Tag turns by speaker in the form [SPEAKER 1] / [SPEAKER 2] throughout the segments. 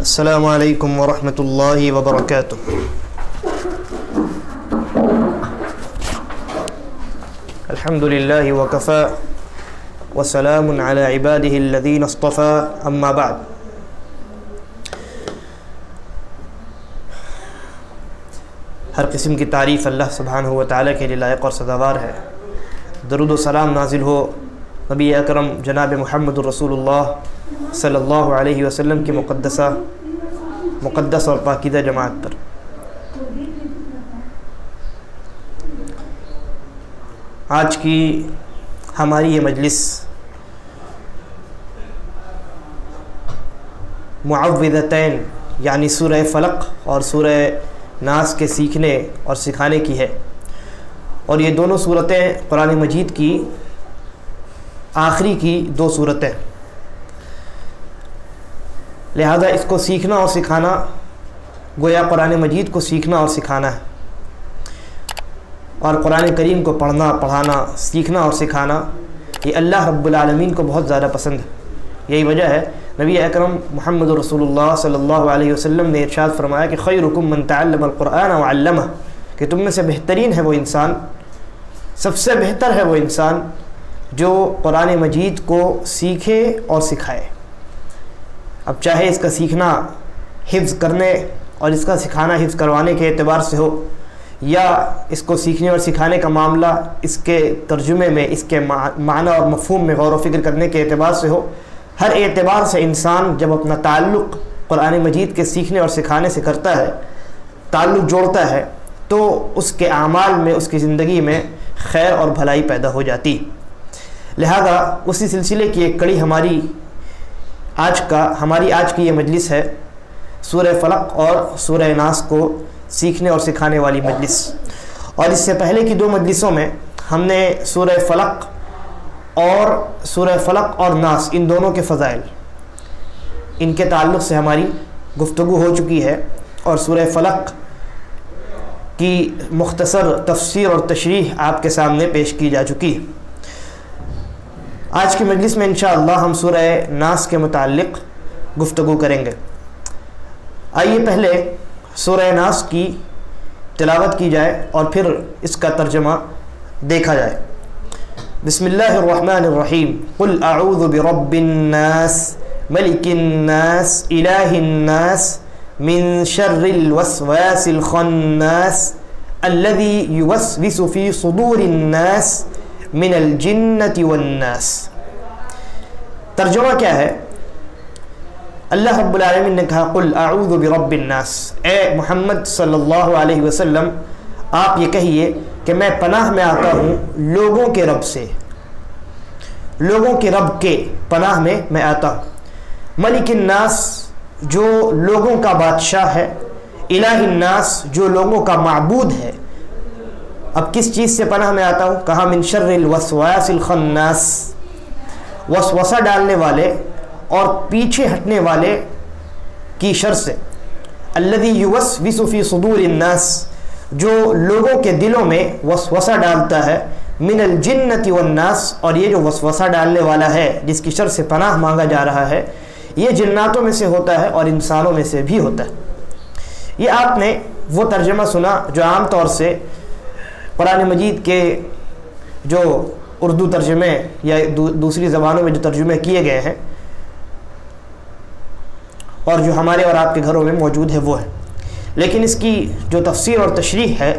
[SPEAKER 1] السلام علیکم ورحمۃ اللہ وبرکاتہ۔ الحمد للہ وکفی وسلام علی عبادہ الذین اصطفی، اما بعد۔ ہر قسم کی تعریف اللہ سبحانہ و تعالیٰ کے لیے لائق اور سزاوار ہے۔ درود و سلام نازل ہو نبی اکرم جناب محمد الرسول اللہ صلی اللہ علیہ وسلم کی مقدس اور پاکیزہ جماعت پر۔ آج کی ہماری یہ مجلس معوذتین یعنی سورہ فلق اور سورہ ناس کے سیکھنے اور سکھانے کی ہے، اور یہ دونوں صورتیں قرآن مجید کی آخری کی دو صورتیں، لہذا اس کو سیکھنا اور سکھانا گویا قرآن مجید کو سیکھنا اور سکھانا ہے، اور قرآن کریم کو پڑھنا، پڑھانا، سیکھنا اور سکھانا یہ اللہ رب العالمین کو بہت زیادہ پسند ہے۔ یہی وجہ ہے نبی اکرم محمد رسول اللہ صلی اللہ علیہ وسلم نے ارشاد فرمایا کہ خیرکم من تعلم القرآن وعلمہ، کہ تم میں سے بہترین ہے وہ انسان، سب سے بہتر ہے وہ انسان جو قرآن مجید کو سیکھے اور سکھائے۔ اب چاہے اس کا سیکھنا حفظ کرنے اور اس کا سکھانا حفظ کروانے کے اعتبار سے ہو، یا اس کو سیکھنے اور سکھانے کا معاملہ اس کے ترجمے میں، اس کے معنی اور مفہوم میں غور و فکر کرنے کے اعتبار سے ہو، ہر اعتبار سے انسان جب اپنا تعلق قرآن مجید کے سیکھنے اور سکھانے سے کرتا ہے، تعلق جوڑتا ہے، تو اس کے اعمال میں، اس کی زندگی میں خیر اور بھلائی پیدا ہو جاتی۔ لہذا اسی سلسلے کی ایک کڑی ہماری آج کی یہ مجلس ہے، سورہ فلق اور سورہ ناس کو سیکھنے اور سکھانے والی مجلس۔ اور اس سے پہلے کی دو مجلسوں میں ہم نے سورہ فلق اور ناس، ان دونوں کے فضائل، ان کے تعلق سے ہماری گفتگو ہو چکی ہے، اور سورہ فلق کی مختصر تفسیر اور تشریح آپ کے سامنے پیش کی جا چکی۔ آج کی مجلس میں انشاءاللہ ہم سورہ ناس کے متعلق گفتگو کریں گے۔ آئیے پہلے سورہ ناس کی تلاوت کی جائے اور پھر اس کا ترجمہ دیکھا جائے۔ بسم اللہ الرحمن الرحیم۔ قل اعوذ برب الناس ملک الناس الہ الناس من شر الوسواس الخناس الذي يوسوس في صدور الناس من الجنة والناس۔ ترجمہ کیا ہے؟ اللہ رب العالمین نے کہا قل اعوذ برب الناس، اے محمد صلی اللہ علیہ وسلم آپ یہ کہیے کہ میں پناہ میں آتا ہوں لوگوں کے رب سے، لوگوں کے رب کے پناہ میں آتا ہوں۔ ملک الناس جو لوگوں کا بادشاہ ہے، الہ الناس جو لوگوں کا معبود ہے۔ اب کس چیز سے پناہ میں آتا ہوں؟ کہا من شر الوسواس الخناس، وسوسہ ڈالنے والے اور پیچھے ہٹنے والے کی شر سے۔ الذی یوسوس فی صدور الناس، جو لوگوں کے دلوں میں وسوسہ ڈالتا ہے، من الجنۃ والناس، اور یہ جو وسوسہ ڈالنے والا ہے جس کی شر سے پناہ مانگا جا رہا ہے، یہ جناتوں میں سے ہوتا ہے اور انسانوں میں سے بھی ہوتا ہے۔ یہ آپ نے وہ ترجمہ سنا جو عام طور سے قرآن مجید کے جو اردو ترجمے یا دوسری زبانوں میں جو ترجمے کیے گئے ہیں اور جو ہمارے اور آپ کے گھروں میں موجود ہے وہ ہے، لیکن اس کی جو تفسیر اور تشریح ہے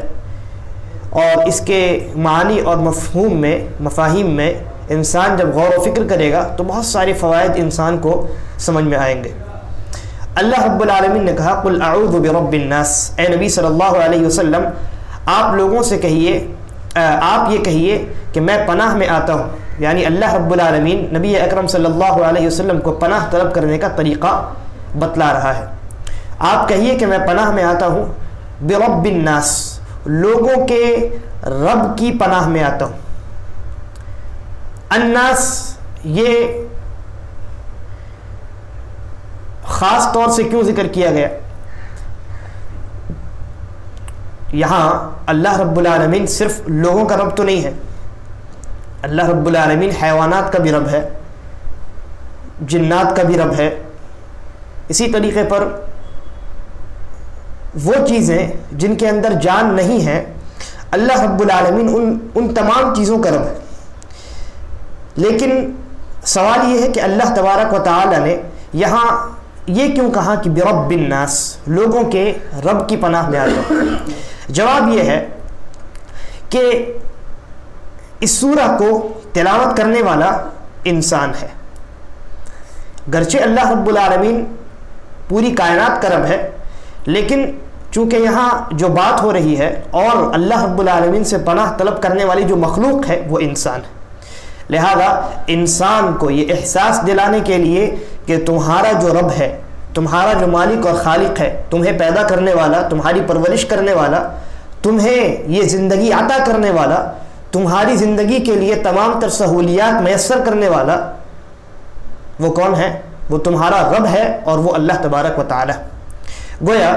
[SPEAKER 1] اور اس کے معنی اور مفاہیم میں انسان جب غور و فکر کرے گا تو بہت سارے فوائد انسان کو سمجھ میں آئیں گے۔ اللہ رب العالمین نے کہا قل اعوذ برب الناس، اے نبی صلی اللہ علیہ وسلم آپ لوگوں سے کہیے، آپ یہ کہیے کہ میں پناہ میں آتا ہوں، یعنی اللہ رب العالمین نبی اکرم صلی اللہ علیہ وسلم کو پناہ طلب کرنے کا طریقہ بتلا رہا ہے۔ آپ کہیے کہ میں پناہ میں آتا ہوں برب الناس، لوگوں کے رب کی پناہ میں آتا ہوں۔ الناس یہ خاص طور سے کیوں ذکر کیا گیا؟ یہاں اللہ رب العالمین صرف لوگوں کا رب تو نہیں ہے، اللہ رب العالمین حیوانات کا بھی رب ہے، جنات کا بھی رب ہے، اسی طریقے پر وہ چیزیں جن کے اندر جان نہیں ہے، اللہ رب العالمین ان تمام چیزوں کا رب ہے. لیکن سوال یہ ہے کہ اللہ تبارک و تعالی نے یہاں یہ کیوں کہا کہ برب الناس، لوگوں کے رب کی پناہ میں آتا ہوں؟ جواب یہ ہے کہ اس سورہ کو تلاوت کرنے والا انسان ہے. گرچہ اللہ رب العالمین پوری کائنات کا رب ہے، لیکن چونکہ یہاں جو بات ہو رہی ہے اور اللہ رب العالمین سے پناہ طلب کرنے والی جو مخلوق ہے وہ انسان ہے، لہذا انسان کو یہ احساس دلانے کے لیے کہ تمہارا جو رب ہے، تمہارا جو مالک اور خالق ہے، تمہیں پیدا کرنے والا، تمہاری پرورش کرنے والا، تمہیں یہ زندگی عطا کرنے والا، تمہاری زندگی کے لیے تمام تر سہولیات میسر کرنے والا، وہ کون ہے؟ وہ تمہارا رب ہے، اور وہ اللہ تبارک و تعالی. گویا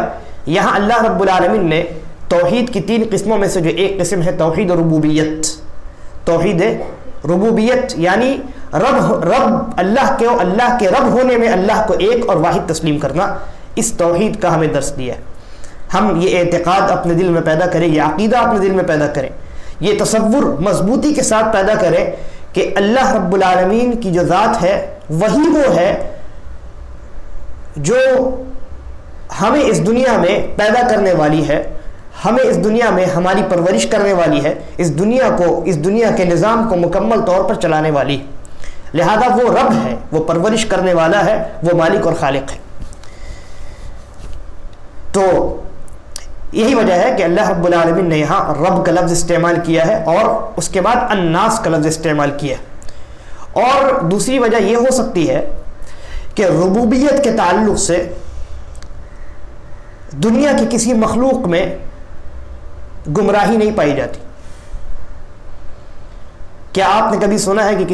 [SPEAKER 1] یہاں اللہ رب العالمین نے توحید کی 3 قسموں میں سے جو ایک قسم ہے توحید ربوبیت، توحید ربوبیت یعنی رب اللہ کے رب ہونے میں اللہ کو ایک اور واحد تسلیم کرنا، اس توحید کا ہمیں درس دیا ہے. ہم یہ اعتقاد اپنے دل میں پیدا کریں، یہ عقیدہ اپنے دل میں پیدا کریں، یہ تصور مضبوطی کے ساتھ پیدا کریں کہ اللہ رب العالمین کی جو ذات ہے وہی وہ ہے جو ہمیں اس دنیا میں پیدا کرنے والی ہے، ہمیں اس دنیا میں ہماری پرورش کرنے والی ہے، اس دنیا کے نظام کو مکمل طور پر چلانے والی ہے. لہذا وہ رب ہے، وہ پرورش کرنے والا ہے، وہ مالک اور خالق ہے. تو یہی وجہ ہے کہ اللہ رب العالمین نے یہاں رب کا لفظ استعمال کیا ہے اور اس کے بعد الناس کا لفظ استعمال کیا ہے. اور دوسری وجہ یہ ہو سکتی ہے کہ ربوبیت کے تعلق سے دنیا کی کسی مخلوق میں گمراہی نہیں پائی جاتی. کیا آپ نے کبھی سنا ہے کہ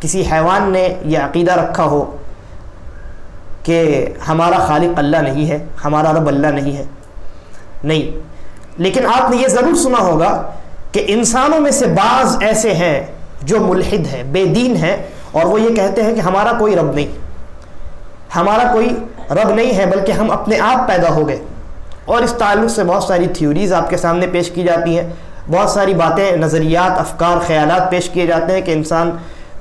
[SPEAKER 1] کسی حیوان نے یہ عقیدہ رکھا ہو کہ ہمارا خالق اللہ نہیں ہے، ہمارا رب اللہ نہیں ہے؟ نہیں. لیکن آپ نے یہ ضرور سنا ہوگا کہ انسانوں میں سے بعض ایسے ہیں جو ملحد ہیں، بے دین ہیں، اور وہ یہ کہتے ہیں کہ ہمارا کوئی رب نہیں، ہمارا کوئی رب نہیں ہے، بلکہ ہم اپنے آپ پیدا ہو گئے. اور اس تعلق سے بہت ساری تھیوریز آپ کے سامنے پیش کی جاتی ہیں، بہت ساری باتیں، نظریات، افکار، خیالات پیش کیے جاتے ہیں کہ انسان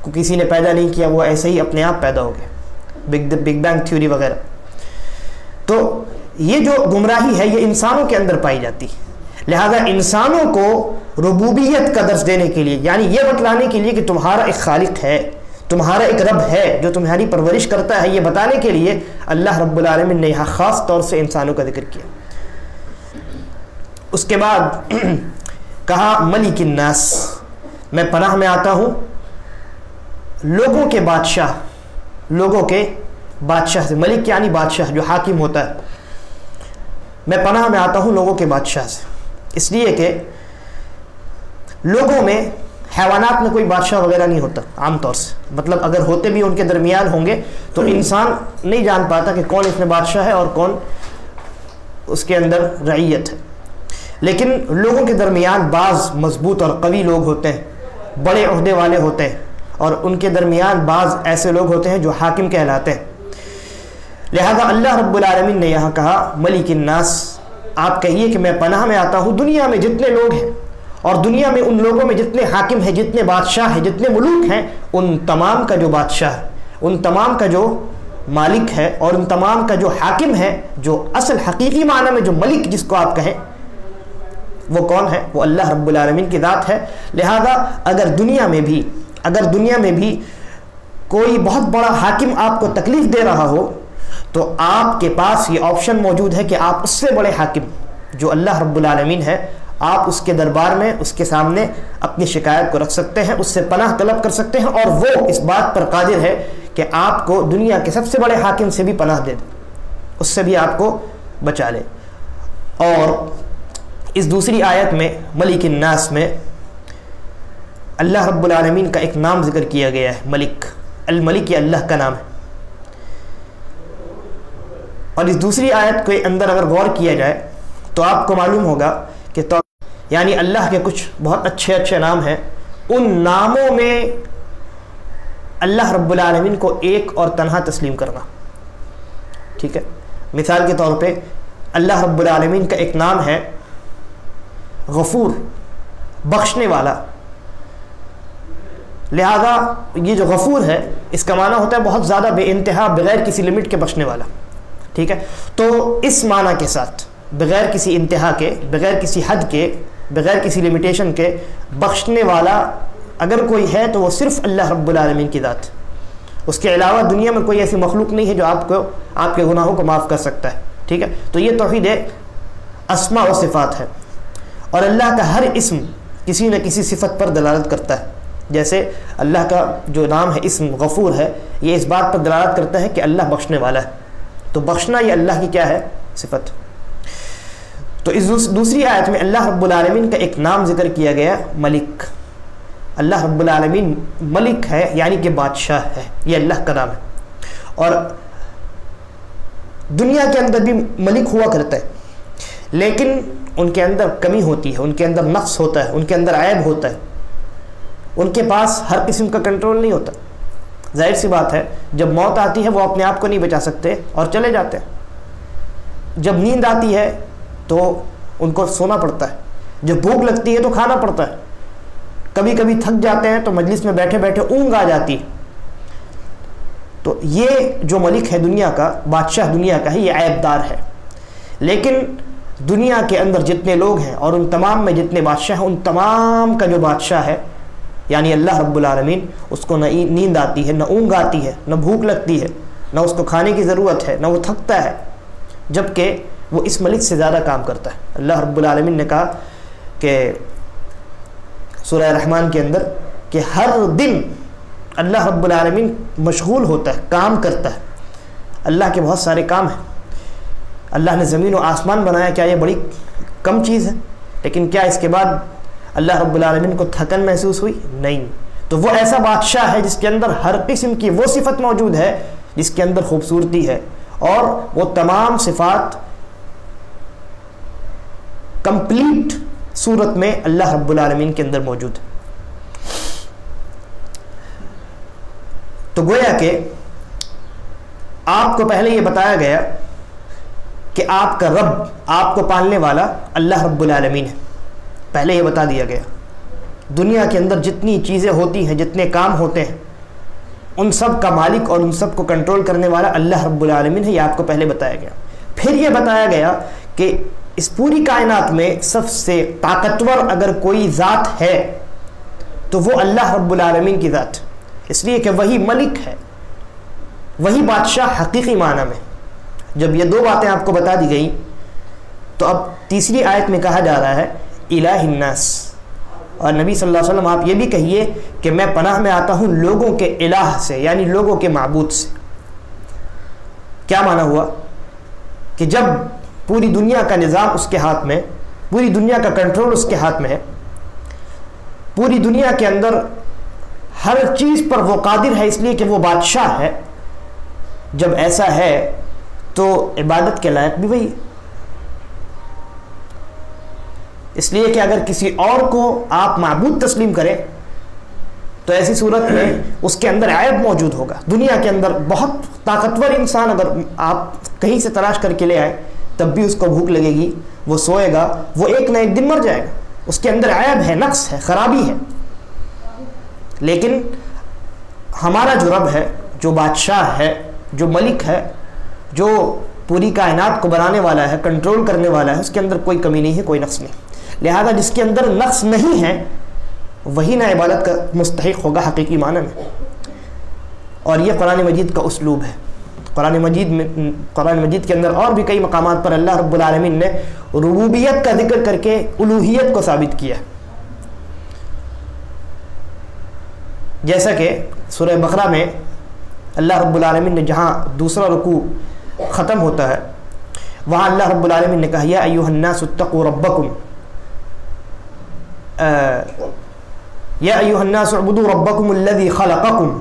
[SPEAKER 1] کو کسی نے پیدا نہیں کیا، وہ ایسے ہی اپنے آپ پیدا ہو گئے، بگ بینگ تھیوری وغیرہ. تو یہ جو گمراہی ہے یہ انسانوں کے اندر پائی جاتی ہے. لہذا انسانوں کو ربوبیت کا درس دینے کے لیے، یعنی یہ بتلانے کے لیے کہ تمہارا ایک خالق ہے، تمہارا ایک رب ہے جو تمہاری پرورش کرتا ہے، یہ بتانے کے لیے اللہ رب العالمین نے یہاں خاص طور سے انسانوں کا ذکر کیا. اس کے بعد کہا ملک الناس، میں پناہ میں آتا ہوں لوگوں کے بادشاہ، لوگوں کے بادشاہ سے. ملک یعنی بادشاہ جو حاکم ہوتا ہے. میں پناہ میں آتا ہوں لوگوں کے بادشاہ سے، اس لیے کہ لوگوں میں، حیوانات میں کوئی بادشاہ وغیرہ نہیں ہوتا عام طور سے. مطلب اگر ہوتے بھی ان کے درمیان ہوں گے تو انسان نہیں جان پاتا کہ کون اس میں بادشاہ ہے اور کون اس کے اندر رعیت ہے. لیکن لوگوں کے درمیان بعض مضبوط اور قوی لوگ ہوتے ہیں، بڑے عہدے والے ہوتے ہیں، اور ان کے درمیان بعض ایسے لوگ ہوتے ہیں جو حاکم کہلاتے ہیں. لہذا اللہ رب العالمین نے یہاں کہا ملک الناس، آپ کہیے کہ میں پناہ میں آتا ہوں دنیا میں جتنے لوگ ہیں اور دنیا میں ان لوگوں میں جتنے حاکم ہیں، جتنے بادشاہ ہیں، جتنے ملوک ہیں، ان تمام کا جو بادشاہ ہے، ان تمام کا جو مالک ہے اور ان تمام کا جو حاکم ہے، جو اصل حقیقی معنی میں جو ملک جس کو آپ کہیں، وہ کون ہے؟ وہ اللہ رب العالمین کی ذات ہے. لہذا اگر دنیا میں بھی کوئی بہت بڑا حاکم آپ کو تکلیف دے رہا ہو تو آپ کے پاس یہ آپشن موجود ہے کہ آپ اس سے بڑے حاکم جو اللہ رب العالمین ہے، آپ اس کے دربار میں، اس کے سامنے اپنی شکایت کو رکھ سکتے ہیں، اس سے پناہ طلب کر سکتے ہیں، اور وہ اس بات پر قادر ہے کہ آپ کو دنیا کے سب سے بڑے حاکم سے بھی پناہ دے دے، اس سے بھی آپ کو بچا لے. اور اس دوسری آیت میں ملک الناس میں اللہ رب العالمین کا ایک نام ذکر کیا گیا ہے، ملک. الملک یہ اللہ کا نام ہے. اور اس دوسری آیت کے اندر اگر غور کیا جائے تو آپ کو معلوم ہوگا کہ یعنی اللہ کے کچھ بہت اچھے نام ہیں، ان ناموں میں اللہ رب العالمین کو ایک اور تنہا تسلیم کرنا. ٹھیک ہے. مثال کے طور پہ اللہ رب العالمین کا ایک نام ہے غفور، بخشنے والا. لہذا یہ جو غفور ہے اس کا معنی ہوتا ہے بہت زیادہ بے انتہا، بغیر کسی لمٹ کے بخشنے والا. ٹھیک ہے. تو اس معنی کے ساتھ بغیر کسی انتہا کے، بغیر کسی حد کے، بغیر کسی لمیٹیشن کے بخشنے والا اگر کوئی ہے تو وہ صرف اللہ رب العالمین کی ذات. اس کے علاوہ دنیا میں کوئی ایسی مخلوق نہیں ہے جو آپ کے گناہوں کو معاف کر سکتا ہے. ٹھیک ہے. تو یہ توحید اسماء و صفات ہے. اور اللہ کا ہر اسم کسی نہ کسی صفت پر دلالت کرتا ہے. جیسے اللہ کا جو نام ہے اسم غفور ہے، یہ اس بات پر دلالت کرتا ہے کہ اللہ بخشنے والا ہے. تو بخشنا یہ اللہ کی کیا ہے؟ صفت. تو اس دوسری آیت میں اللہ رب العالمین کا ایک نام ذکر کیا گیا، ملک. اللہ رب العالمین ملک ہے، یعنی کہ بادشاہ ہے. یہ اللہ کا نام ہے. اور دنیا کے اندر بھی ملک ہوا کرتا ہے، لیکن ان کے اندر کمی ہوتی ہے، ان کے اندر نقص ہوتا ہے، ان کے اندر عیب ہوتا ہے. ان کے پاس ہر قسم کا کنٹرول نہیں ہوتا. ظاہر سی بات ہے، جب موت آتی ہے وہ اپنے آپ کو نہیں بچا سکتے اور چلے جاتے ہیں. جب نیند آتی ہے تو ان کو سونا پڑتا ہے. جب بھوک لگتی ہے تو کھانا پڑتا ہے. کبھی کبھی تھک جاتے ہیں تو مجلس میں بیٹھے بیٹھے اونگ آ جاتی ہے. تو یہ جو ملک ہے دنیا کا، بادشاہ دنیا کا ہے، یہ عیب دار ہے. لیکن دنیا کے اندر جتنے لوگ ہیں اور ان تمام میں جتنے بادشاہ ہیں، ان تمام کا جو بادشاہ ہے یعنی اللہ رب العالمین، اس کو نہ نیند آتی ہے، نہ اونگ آتی ہے، نہ بھوک لگتی ہے، نہ اس کو کھانے کی ضرورت ہے، نہ وہ تھکتا ہے، جبکہ وہ اس ملک سے زیادہ کام کرتا ہے. اللہ رب العالمین نے کہا کہ سورہ رحمان کے اندر کہ ہر دن اللہ رب العالمین مشغول ہوتا ہے، کام کرتا ہے. اللہ کے بہت سارے کام ہیں. اللہ نے زمین و آسمان بنایا، کیا یہ بڑی کم چیز ہے؟ لیکن کیا اس کے بعد اللہ رب العالمین کو تھکن محسوس ہوئی؟ نہیں. تو وہ ایسا بادشاہ ہے جس کے اندر ہر قسم کی وہ صفت موجود ہے جس کے اندر خوبصورتی ہے، اور وہ تمام صفات کمپلیٹ صورت میں اللہ رب العالمین کے اندر موجود ہے. تو گویا کہ آپ کو پہلے یہ بتایا گیا کہ آپ کا رب، آپ کو پالنے والا اللہ رب العالمین ہے. پہلے یہ بتا دیا گیا. دنیا کے اندر جتنی چیزیں ہوتی ہیں، جتنے کام ہوتے ہیں، ان سب کا مالک اور ان سب کو کنٹرول کرنے والا اللہ رب العالمین ہے. یہ آپ کو پہلے بتایا گیا. پھر یہ بتایا گیا کہ اس پوری کائنات میں سب سے طاقتور اگر کوئی ذات ہے تو وہ اللہ رب العالمین کی ذات، اس لیے کہ وہی ملک ہے، وہی بادشاہ حقیقی معنی میں. جب یہ دو باتیں آپ کو بتا دی گئی تو اب تیسری آیت میں کہا جا رہا ہے الہ الناس. اور نبی صلی اللہ علیہ وسلم آپ یہ بھی کہیے کہ میں پناہ میں آتا ہوں لوگوں کے الہ سے، یعنی لوگوں کے معبود سے. کیا معنی ہوا کہ جب پوری دنیا کا نظام اس کے ہاتھ میں، پوری دنیا کا کنٹرول اس کے ہاتھ میں ہے، پوری دنیا کے اندر ہر چیز پر وہ قادر ہے اس لیے کہ وہ بادشاہ ہے، جب ایسا ہے تو عبادت کے لائق بھی وہی ہے. اس لیے کہ اگر کسی اور کو آپ معبود تسلیم کریں تو ایسی صورت میں اس کے اندر عیب موجود ہوگا. دنیا کے اندر بہت طاقتور انسان اگر آپ کہیں سے تلاش کر کے لے آئے تب بھی اس کو بھوک لگے گی، وہ سوئے گا، وہ ایک نہ ایک دن مر جائے گا. اس کے اندر عیب ہے، نقص ہے، خرابی ہے. لیکن ہمارا جو رب ہے، جو بادشاہ ہے، جو ملک ہے، جو پوری کائنات کو بنانے والا ہے، کنٹرول کرنے والا ہے، اس کے اندر کوئی کمی نہیں ہے، کوئی نقص نہیں. لہذا جس کے اندر نقص نہیں ہے وہی نہ عبادت کا مستحق ہوگا حقیقی معنی میں. اور یہ قرآن مجید کا اسلوب ہے. قرآن مجید کے اندر اور بھی کئی مقامات پر اللہ رب العالمین نے ربوبیت کا ذکر کر کے الوہیت کو ثابت کیا. جیسا کہ سورہ بقرہ میں اللہ رب العالمین نے جہاں دوسرا رکوع ختم ہوتا ہے وہاں اللہ رب العالمین نے کہا یا ایھا الناس اتقوا ربکم، یا ایھا الناس اعبدوا ربکم الذی خلقکم،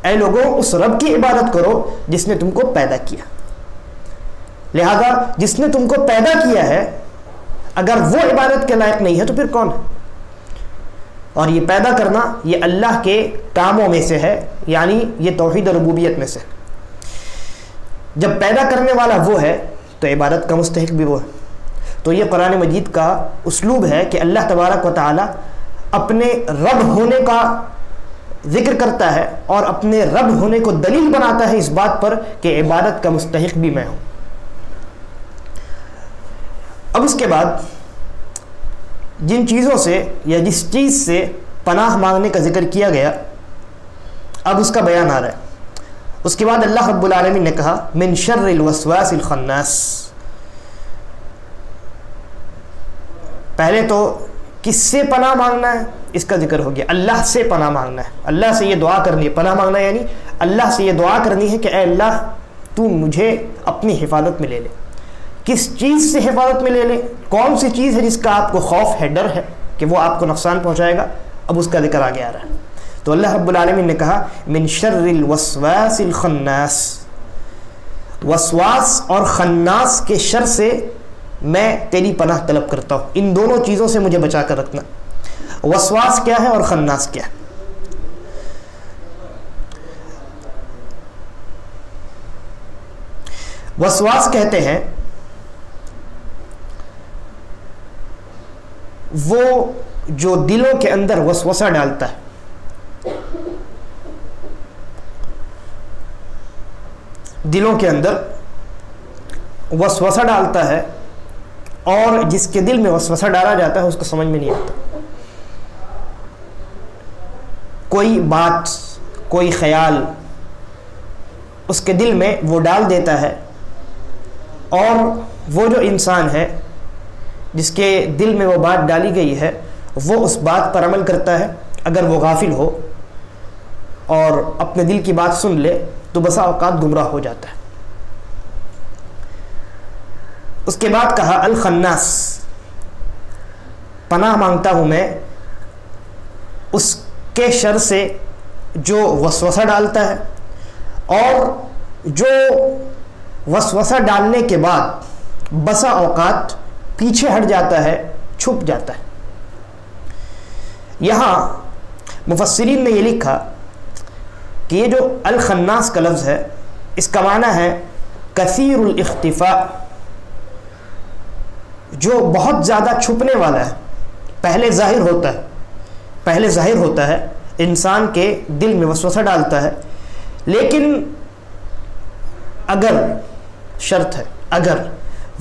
[SPEAKER 1] اے لوگوں اس رب کی عبادت کرو جس نے تم کو پیدا کیا. لہذا جس نے تم کو پیدا کیا ہے اگر وہ عبادت کے لائق نہیں ہے تو پھر کون ہے؟ اور یہ پیدا کرنا یہ اللہ کے کاموں میں سے ہے، یعنی یہ توحید ربوبیت میں سے. جب پیدا کرنے والا وہ ہے تو عبادت کا مستحق بھی وہ ہے. تو یہ قرآن مجید کا اسلوب ہے کہ اللہ تبارک و تعالی اپنے رب ہونے کا ذکر کرتا ہے اور اپنے رب ہونے کو دلیل بناتا ہے اس بات پر کہ عبادت کا مستحق بھی میں ہوں. اب اس کے بعد جن چیزوں سے یا جس چیز سے پناہ مانگنے کا ذکر کیا گیا اب اس کا بیان آ رہا ہے. اس کے بعد اللہ رب العالمین نے کہا من شر الوسواس الخناس. پہلے تو کس سے پناہ مانگنا ہے اس کا ذکر ہو گیا. اللہ سے پناہ مانگنا ہے, اللہ سے یہ دعا کرنی ہے. پناہ مانگنا یعنی اللہ سے یہ دعا کرنی ہے کہ اے اللہ تو مجھے اپنی حفاظت میں لے لے. کس چیز سے حفاظت میں لے لے؟ کون سی چیز ہے جس کا آپ کو خوف ہے, ڈر ہے کہ وہ آپ کو نقصان پہنچائے گا؟ اب اس کا ذکر آگے آ رہا ہے. تو اللہ رب العالمین نے کہا من شر الوسواس الخناس. وسواس اور خناس کے شر سے میں تیری پناہ طلب کرتا ہوں. ان دونوں چیزوں سے مجھے بچا کر رکھنا. وسواس کیا ہے اور خناس کیا ہے؟ وسواس کہتے ہیں وہ جو دلوں کے اندر وسوسہ ڈالتا ہے. دلوں کے اندر وسوسہ ڈالتا ہے اور جس کے دل میں وسوسہ ڈالا جاتا ہے اس کو سمجھ میں نہیں آتا. کوئی بات, کوئی خیال اس کے دل میں وہ ڈال دیتا ہے اور وہ جو انسان ہے جس کے دل میں وہ بات ڈالی گئی ہے وہ اس بات پر عمل کرتا ہے. اگر وہ غافل ہو اور اپنے دل کی بات سن لے تو بسا اوقات گمراہ ہو جاتا ہے. اس کے بعد کہا الخناس, پناہ مانگتا ہوں میں اس کے شر سے جو وسوسہ ڈالتا ہے اور جو وسوسہ ڈالنے کے بعد بسا اوقات پیچھے ہٹ جاتا ہے, چھپ جاتا ہے. یہاں مفسرین نے یہ لکھا کہ یہ جو الخناس کا لفظ ہے اس کا معنی ہے کثیر الاختفاء, جو بہت زیادہ چھپنے والا ہے. پہلے ظاہر ہوتا ہے انسان کے دل میں وسوسہ ڈالتا ہے, لیکن اگر شرط ہے اگر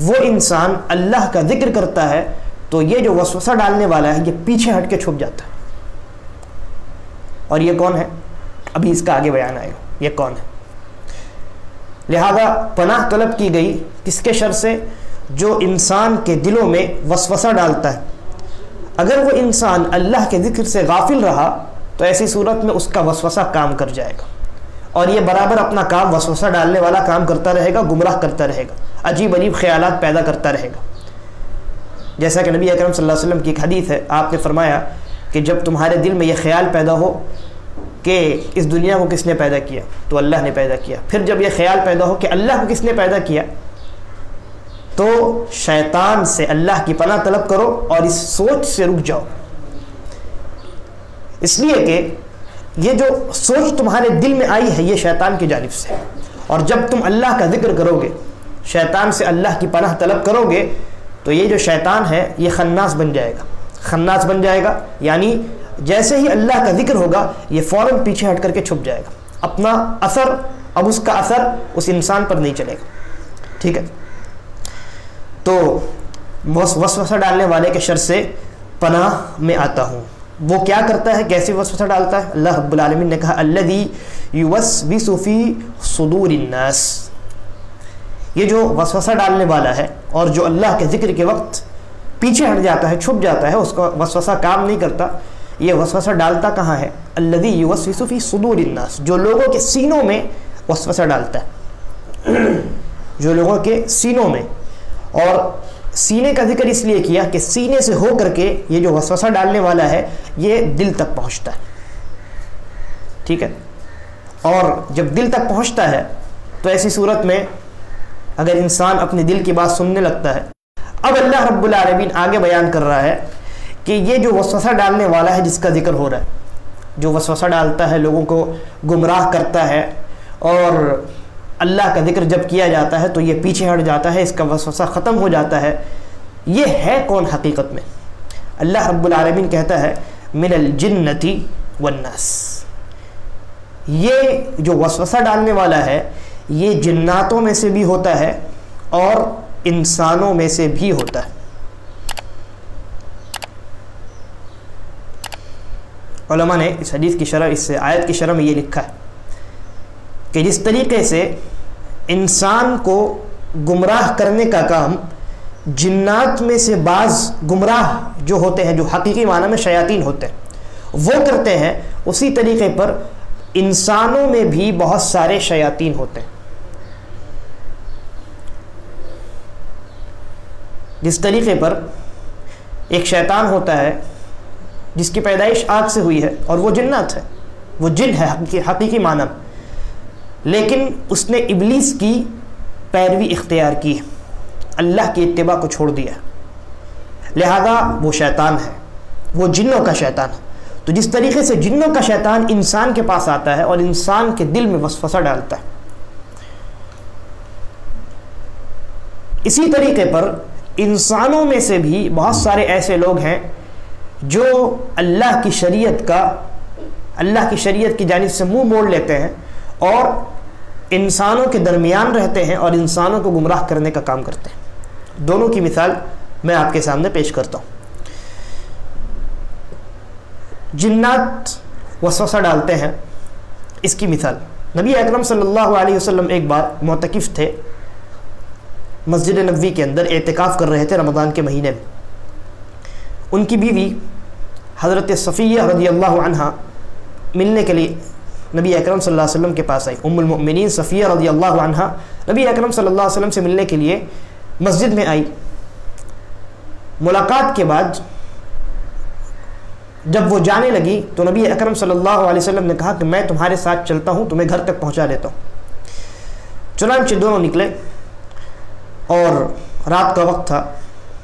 [SPEAKER 1] وہ انسان اللہ کا ذکر کرتا ہے تو یہ جو وسوسہ ڈالنے والا ہے یہ پیچھے ہٹ کے چھپ جاتا ہے. اور یہ کون ہے؟ ابھی اس کا آگے بیان آئے گا یہ کون ہے. لہذا پناہ طلب کی گئی کس کے شر سے؟ جو انسان کے دلوں میں وسوسہ ڈالتا ہے. اگر وہ انسان اللہ کے ذکر سے غافل رہا تو ایسی صورت میں اس کا وسوسہ کام کر جائے گا اور یہ برابر اپنا کام وسوسہ ڈالنے والا کام کرتا رہے گا, گمراہ کرتا رہے گا, عجیب عجیب خیالات پیدا کرتا رہے گا. جیسا کہ نبی اکرم صلی اللہ علیہ وسلم کی ایک حدیث ہے, آپ نے فرمایا کہ جب تمہارے دل میں یہ خیال پیدا ہو کہ اس دنیا کو کس نے پیدا کیا تو اللہ نے پیدا کیا, پھر جب یہ خیال پیدا ہو کہ اللہ کو کس نے پیدا کیا تو شیطان سے اللہ کی پناہ طلب کرو اور اس سوچ سے رک جاؤ. اس لیے کہ یہ جو سوچ تمہارے دل میں آئی ہے یہ شیطان کی جانب سے, اور جب تم اللہ کا ذکر کرو گے, شیطان سے اللہ کی پناہ طلب کرو گے تو یہ جو شیطان ہے یہ خناس بن جائے گا. خناس بن جائے گا یعنی جیسے ہی اللہ کا ذکر ہوگا یہ فوراً پیچھے ہٹ کر کے چھپ جائے گا. اپنا اثر, اب اس کا اثر اس انسان پر نہیں چلے گا. ٹھیک ہے, تو وسوسہ ڈالنے والے کے شر سے پناہ میں آتا ہوں. وہ کیا کرتا ہے, کیسے وسوسہ ڈالتا ہے؟ اللہ رب العالمین نے کہا الذی یوسوس فی صدور الناس. یہ جو وسوسہ ڈالنے والا ہے اور جو اللہ کے ذکر کے وقت پیچھے ہٹ جاتا ہے, چھپ جاتا ہے, اس کا وسوسہ کام نہیں کرتا. یہ وسوسہ ڈالتا کہاں ہے؟ الذی یوسوس فی صدور الناس, جو لوگوں کے سینوں میں وسوسہ ڈالتا ہے, جو لوگوں کے سینوں میں. اور سینے کا ذکر اس لیے کیا کہ سینے سے ہو کر کے یہ جو وسوسہ ڈالنے والا ہے یہ دل تک پہنچتا ہے. ٹھیک ہے, اور جب دل تک پہنچتا ہے تو ایسی صورت میں اگر انسان اپنے دل کی بات سننے لگتا ہے. اب اللہ رب العالمین آگے بیان کر رہا ہے کہ یہ جو وسوسہ ڈالنے والا ہے جس کا ذکر ہو رہا ہے, جو وسوسہ ڈالتا ہے, لوگوں کو گمراہ کرتا ہے اور اللہ کا ذکر جب کیا جاتا ہے تو یہ پیچھے ہٹ جاتا ہے، اس کا وسوسہ ختم ہو جاتا ہے. یہ ہے کون حقیقت میں؟ اللہ رب العالمین کہتا ہے من الجنۃ والناس. یہ جو وسوسہ ڈالنے والا ہے یہ جناتوں میں سے بھی ہوتا ہے اور انسانوں میں سے بھی ہوتا ہے. علماء نے اس حدیث کی شرح، اس آیت کی شرح میں یہ لکھا ہے کہ جس طریقے سے انسان کو گمراہ کرنے کا کام جنات میں سے بعض گمراہ جو ہوتے ہیں، جو حقیقی معنی میں شیاطین ہوتے ہیں، وہ کرتے ہیں، اسی طریقے پر انسانوں میں بھی بہت سارے شیاطین ہوتے ہیں. جس طریقے پر ایک شیطان ہوتا ہے جس کی پیدائش آگ سے ہوئی ہے اور وہ جنات ہے، وہ جن ہے حقیقی معنی، لیکن اس نے ابلیس کی پیروی اختیار کی ہے، اللہ کی اتباع کو چھوڑ دیا، لہذا وہ شیطان ہے، وہ جنوں کا شیطان ہے. تو جس طریقے سے جنوں کا شیطان انسان کے پاس آتا ہے اور انسان کے دل میں وسوسہ ڈالتا ہے، اسی طریقے پر انسانوں میں سے بھی بہت سارے ایسے لوگ ہیں جو اللہ کی شریعت کی جانب سے منہ موڑ لیتے ہیں اور انسانوں کے درمیان رہتے ہیں اور انسانوں کو گمراہ کرنے کا کام کرتے ہیں. دونوں کی مثال میں آپ کے سامنے پیش کرتا ہوں. جنات وسوسہ ڈالتے ہیں، اس کی مثال نبی اکرم صلی اللہ علیہ وسلم ایک بار معتکف تھے، مسجد نبوی کے اندر اعتکاف کر رہے تھے رمضان کے مہینے میں. ان کی بیوی حضرت صفیہ رضی اللہ عنہا ملنے کے لیے نبی اکرم صلی اللہ علیہ وسلم کے پاس آئی. ام المؤمنین صفیہ رضی اللہ عنہا نبی اکرم صلی اللہ علیہ وسلم سے ملنے کے لیے مسجد میں آئی. ملاقات کے بعد جب وہ جانے لگی تو نبی اکرم صلی اللہ علیہ وسلم نے کہا کہ میں تمہارے ساتھ چلتا ہوں، تمہیں گھر تک پہنچا دیتا ہوں. چنانچہ دونوں نکلے اور رات کا وقت تھا.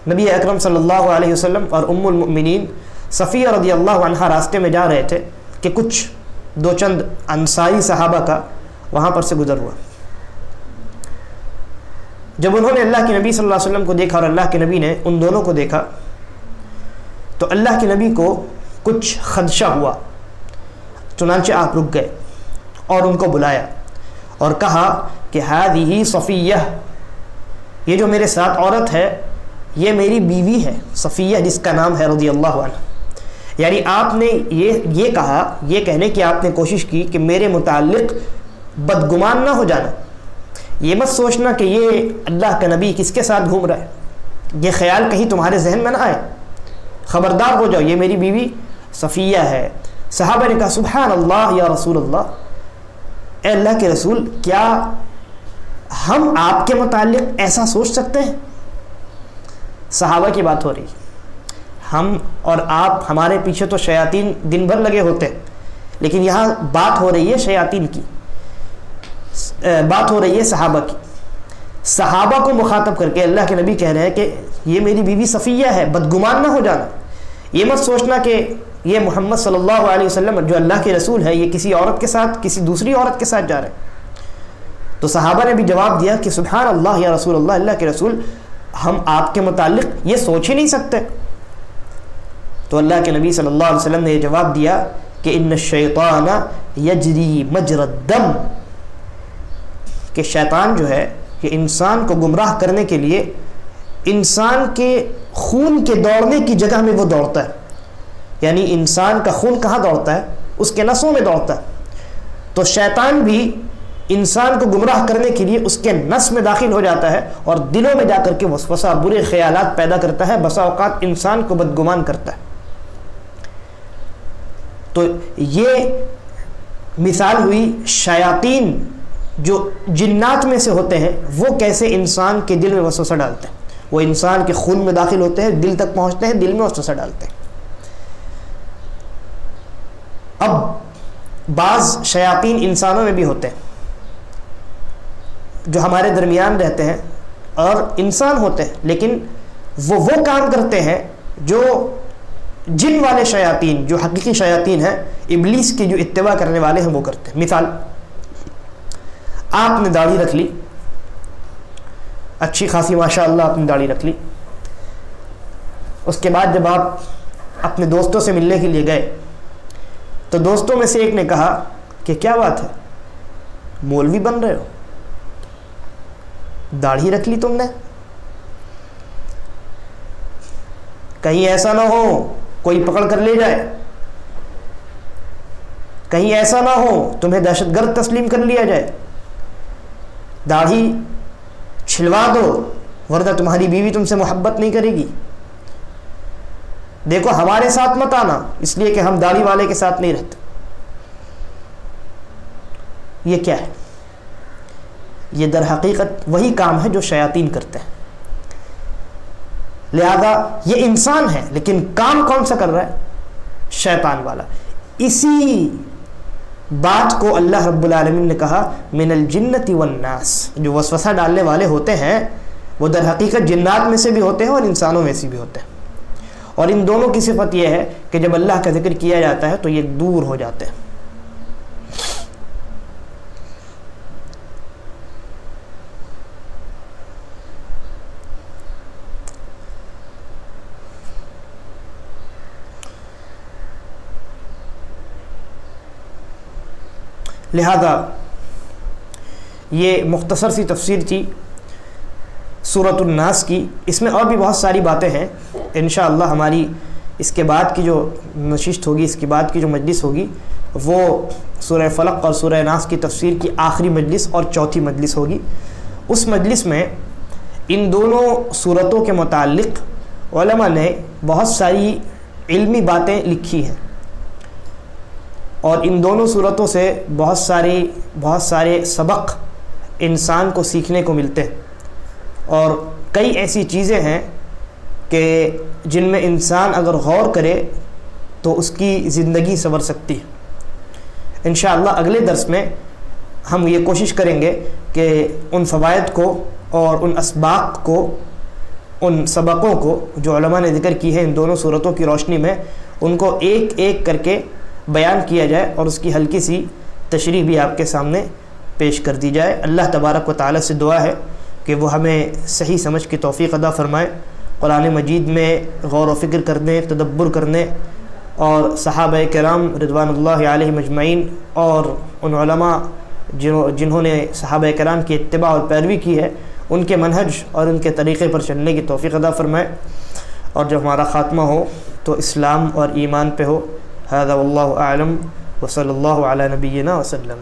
[SPEAKER 1] نبی اکرم صلی اللہ علیہ وسلم اور ام المؤمنین صفیہ رضی اللہ عنہا راستے میں جا رہے تھے کہ کچھ دو چند انصاری صحابہ کا وہاں پر سے گزر ہوا. جب انہوں نے اللہ کے نبی صلی اللہ علیہ وسلم کو دیکھا اور اللہ کے نبی نے ان دونوں کو دیکھا تو اللہ کے نبی کو کچھ خدشہ ہوا. چنانچہ آپ رک گئے اور ان کو بلایا اور کہا کہ ہذہ صفیہ، یہ جو میرے ساتھ عورت ہے یہ میری بیوی ہے صفیہ جس کا نام ہے رضی اللہ عنہ. یعنی آپ نے یہ کہا، یہ کہنے کی آپ نے کوشش کی کہ میرے متعلق بدگمان نہ ہو جانا، یہ مت سوچنا کہ یہ اللہ کا نبی کس کے ساتھ گھوم رہا ہے، یہ خیال کہیں تمہارے ذہن میں نہ آئے، خبردار ہو جاؤ، یہ میری بیوی صفیہ ہے. صحابہ نے کہا سبحان اللہ یا رسول اللہ، اے اللہ کے رسول، کیا ہم آپ کے متعلق ایسا سوچ سکتے ہیں؟ صحابہ کی بات ہو رہی، ہم اور آپ، ہمارے پیچھے تو شیاطین دن بھر لگے ہوتے ہیں، لیکن یہاں بات ہو رہی ہے شیاطین کی، بات ہو رہی ہے صحابہ کی. صحابہ کو مخاطب کر کے اللہ کے نبی کہہ رہے ہیں کہ یہ میری بیوی صفیہ ہے، بدگمان نہ ہو جانا، یہ مت سوچنا کہ یہ محمد صلی اللہ علیہ وسلم جو اللہ کے رسول ہے یہ کسی عورت کے ساتھ، کسی دوسری عورت کے ساتھ جا رہے ہیں. تو صحابہ نے بھی جواب دیا کہ سبحان اللہ یا رسول اللہ، اللہ کے رسول، ہم آپ کے متعلق یہ سوچ ہی نہیں سکتے. تو اللہ کے نبی صلی اللہ علیہ وسلم نے یہ جواب دیا کہ ان الشیطان یجری مجری الدم، کہ شیطان جو ہے کہ انسان کو گمراہ کرنے کے لیے انسان کے خون کے دوڑنے کی جگہ میں وہ دوڑتا ہے. یعنی انسان کا خون کہاں دوڑتا ہے؟ اس کے نسوں میں دوڑتا ہے. تو شیطان بھی انسان کو گمراہ کرنے کے لیے اس کے نس میں داخل ہو جاتا ہے اور دلوں میں جا کر کے وسوسہ، برے خیالات پیدا کرتا ہے، بسا اوقات انسان کو بدگمان کرتا ہے. تو یہ مثال ہوئی شیاطین جو جنات میں سے ہوتے ہیں وہ کیسے انسان کے دل میں وسوسہ ڈالتے ہیں. وہ انسان کے خون میں داخل ہوتے ہیں، دل تک پہنچتے ہیں، دل میں وسوسہ ڈالتے ہیں. اب بعض شیاطین انسانوں میں بھی ہوتے ہیں جو ہمارے درمیان رہتے ہیں اور انسان ہوتے ہیں، لیکن وہ کام کرتے ہیں جو جن والے شیاطین، جو حقیقی شیاطین ہیں، ابلیس کی جو اتباع کرنے والے ہیں وہ کرتے ہیں. مثال، آپ نے داڑھی رکھ لی، اچھی خاصی ماشاءاللہ آپ نے داڑھی رکھ لی، اس کے بعد جب آپ اپنے دوستوں سے ملنے کے لیے گئے تو دوستوں میں سے ایک نے کہا کہ کیا بات ہے، مولوی بن رہے ہو، داڑھی رکھ لی تم نے، کہیں ایسا نہ ہو کوئی پکڑ کر لے جائے، کہیں ایسا نہ ہو تمہیں دہشت گرد تسلیم کر لیا جائے، داڑھی چھلوا دو ورنہ تمہاری بیوی تم سے محبت نہیں کرے گی، دیکھو ہمارے ساتھ مت آنا اس لیے کہ ہم داڑھی والے کے ساتھ نہیں رہتے۔ یہ کیا ہے؟ یہ در حقیقت وہی کام ہے جو شیاطین کرتے ہیں۔ لہذا یہ انسان ہے لیکن کام کون سا کر رہا ہے؟ شیطان والا۔ اسی بات کو اللہ رب العالمین نے کہا من الجنت والناس، جو وسوسہ ڈالنے والے ہوتے ہیں وہ در حقیقت جنات میں سے بھی ہوتے ہیں اور انسانوں میں سے بھی ہوتے ہیں، اور ان دونوں کی صفت یہ ہے کہ جب اللہ کا ذکر کیا جاتا ہے تو یہ دور ہو جاتے ہیں۔ لہذا یہ مختصر سی تفسیر تھی سورۃ الناس کی، اس میں اور بھی بہت ساری باتیں ہیں انشاءاللہ۔ ہماری اس کے بعد کی جو نشست ہوگی، اس کے بعد کی جو مجلس ہوگی وہ سورہ فلق اور سورہ ناس کی تفسیر کی آخری مجلس اور چوتھی مجلس ہوگی۔ اس مجلس میں ان دونوں صورتوں کے متعلق علماء نے بہت ساری علمی باتیں لکھی ہیں، اور ان دونوں صورتوں سے بہت سارے سبق انسان کو سیکھنے کو ملتے ہیں، اور کئی ایسی چیزیں ہیں کہ جن میں انسان اگر غور کرے تو اس کی زندگی سنور سکتی ہے۔ انشاءاللہ اگلے درس میں ہم یہ کوشش کریں گے کہ ان فوائد کو اور ان اسباق کو، ان سبقوں کو جو علماء نے ذکر کی ہے ان دونوں صورتوں کی روشنی میں، ان کو ایک ایک کر کے بیان کیا جائے اور اس کی ہلکی سی تشریح بھی آپ کے سامنے پیش کر دی جائے۔ اللہ تبارک و تعالی سے دعا ہے کہ وہ ہمیں صحیح سمجھ کی توفیق عطا فرمائے، قرآن مجید میں غور و فکر کرنے، تدبر کرنے، اور صحابہ کرام رضوان اللہ علیہم اجمعین اور ان علماء جنہوں نے صحابہ کرام کی اتباع اور پیروی کی ہے ان کے منہج اور ان کے طریقے پر چلنے کی توفیق عطا فرمائے، اور جب ہمارا خاتمہ ہو تو اسلام اور ایمان پہ ہو۔ هذا والله أعلم وصلى الله على نبينا وسلم۔